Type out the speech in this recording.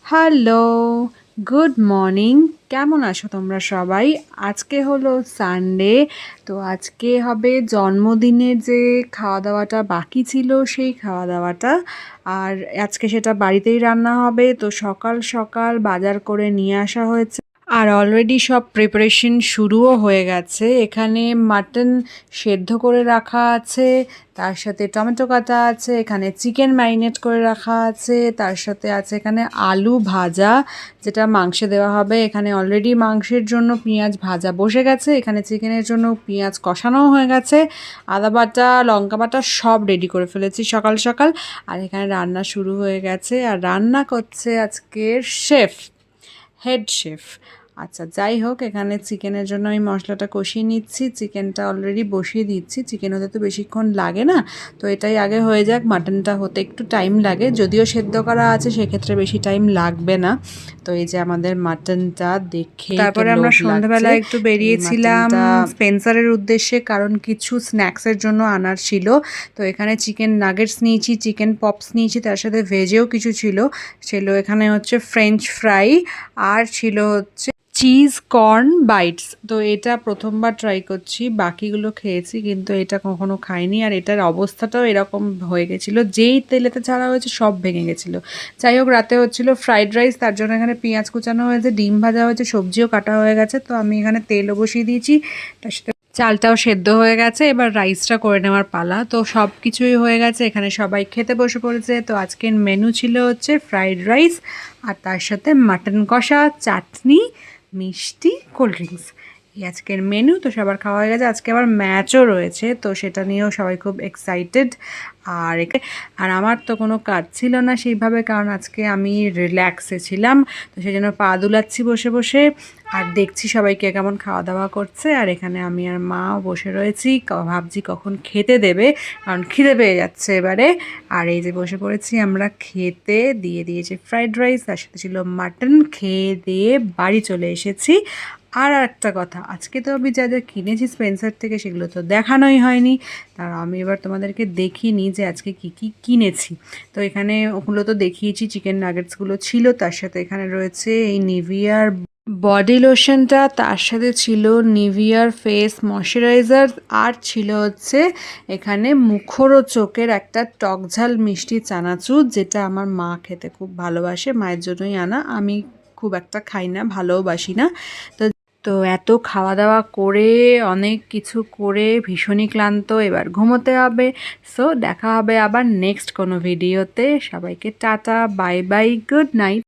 Hello, good morning. কেমন আছো তোমরা সবাই? আজকে হলো সানডে, তো আজকে হবে জন্মদিনের যে খাওয়া দাওয়াটা বাকি ছিল সেই খাওয়া দাওয়াটা। আর আজকে সেটা বাড়িতেই রান্না হবে, তো সকাল সকাল বাজার করে নিয়ে আসা হয়েছে। আর অলরেডি সব প্রিপারেশন শুরুও হয়ে গেছে। এখানে মাটন সেদ্ধ করে রাখা আছে, তার সাথে টমেটো কাটা আছে, এখানে চিকেন ম্যারিনেট করে রাখা আছে, তার সাথে আছে এখানে আলু ভাজা যেটা মাংসে দেওয়া হবে। এখানে অলরেডি মাংসের জন্য পেঁয়াজ ভাজা বসে গেছে, এখানে চিকেনের জন্য পেঁয়াজ কষানোও হয়ে গেছে, আদা বাটা লঙ্কা বাটা সব রেডি করে ফেলেছি সকাল সকাল। আর এখানে রান্না শুরু হয়ে গেছে, আর রান্না করছে আজকের শেফ, হেড শেফ। আচ্ছা, যাই হোক, এখানে চিকেনের জন্য আমি মশলাটা কষিয়ে নিচ্ছি। চিকেনটা অলরেডি বসিয়ে দিচ্ছি, চিকেন হতে তো বেশিক্ষণ লাগে না, তো এটাই আগে হয়ে যাক। মাটনটা হতে একটু টাইম লাগে, যদিও সেদ্ধ করা আছে সেক্ষেত্রে বেশি টাইম লাগবে না। তো এই যে আমাদের মাটনটা দেখে তারপরে আমরা সন্ধ্যাবেলা একটু বেরিয়েছিলাম স্পেন্সারের উদ্দেশ্যে, কারণ কিছু স্ন্যাক্সের জন্য আনার ছিল। তো এখানে চিকেন নাগেটস নিয়েছি, চিকেন পপস নিয়েছি, তার সাথে ভেজেও কিছু ছিল। এখানে হচ্ছে ফ্রেঞ্চ ফ্রাই, আর ছিল হচ্ছে চিজ কর্ন বাইটস। তো এটা প্রথমবার ট্রাই করছি, বাকিগুলো খেয়েছি কিন্তু এটা কখনো খাইনি। আর এটার অবস্থাটাও এরকম হয়ে গেছিলো, যেই তেলেতে ছাড়া হয়েছে সব ভেঙে গেছিলো। যাই হোক, রাতে হচ্ছিলো ফ্রাইড রাইস, তার জন্য এখানে পেঁয়াজ কুচানো হয়েছে, ডিম ভাজা হয়েছে, সবজিও কাটা হয়ে গেছে। তো আমি এখানে তেলও বসিয়ে দিয়েছি, তার সাথে চালটাও সেদ্ধ হয়ে গেছে, এবার রাইসটা করে নেওয়ার পালা। তো সব কিছুই হয়ে গেছে, এখানে সবাই খেতে বসে পড়েছে। তো আজকের মেনু ছিল হচ্ছে ফ্রাইড রাইস, আর তার সাথে মাটন কষা, চাটনি, মিষ্টি, কোল্ড ড্রিঙ্কস। এই আজকের মেনু। তো সবার খাওয়া হয়ে গেছে, আজকে আবার ম্যাচও রয়েছে, তো সেটা নিয়েও সবাই খুব এক্সাইটেড। আর আমার তো কোনো কাজ ছিল না সেইভাবে, কারণ আজকে আমি রিল্যাক্সে ছিলাম, তো সেই জন্য পা দুলাচ্ছি বসে বসে, আর দেখছি সবাইকে কেমন খাওয়া দাওয়া করছে। আর এখানে আমি আর মাও বসে রয়েছি, ভাবছি কখন খেতে দেবে, কারণ খিদে পেয়ে যাচ্ছে এবারে। আর এই যে বসে পড়েছি আমরা খেতে, দিয়ে দিয়েছে ফ্রাইড রাইস, তার সাথে ছিল মাটন। খেয়ে দিয়ে বাড়ি চলে এসেছি। আর একটা কথা, আজকে তো আমি যা যা কিনেছি স্পেন্সার থেকে সেগুলো তো দেখানোই হয়নি, তার আমি এবার তোমাদেরকে দেখিয়ে নিই যে আজকে কি কি কিনেছি। তো এখানে ওগুলো তো দেখিয়েছি, চিকেন নাগেটসগুলো ছিল, তার সাথে এখানে রয়েছে এই নিভিয়ার বডি লোশনটা, তার সাথে ছিল নিভিয়ার ফেস ময়শ্চারাইজার, আর ছিল হচ্ছে এখানে মুখরোচকের একটা টকঝাল মিষ্টি চানাচুর, যেটা আমার মা খেতে খুব ভালোবাসে, মায়ের জন্যই আনা। আমি খুব একটা খাই না, ভালোবাসি না। তো তো এত খাওয়া দাওয়া করে, অনেক কিছু করে ভীষণই ক্লান্ত, এবার ঘুমোতে হবে। সো দেখা হবে আবার নেক্সট কোনো ভিডিওতে। সবাইকে tata, bye bye, good night.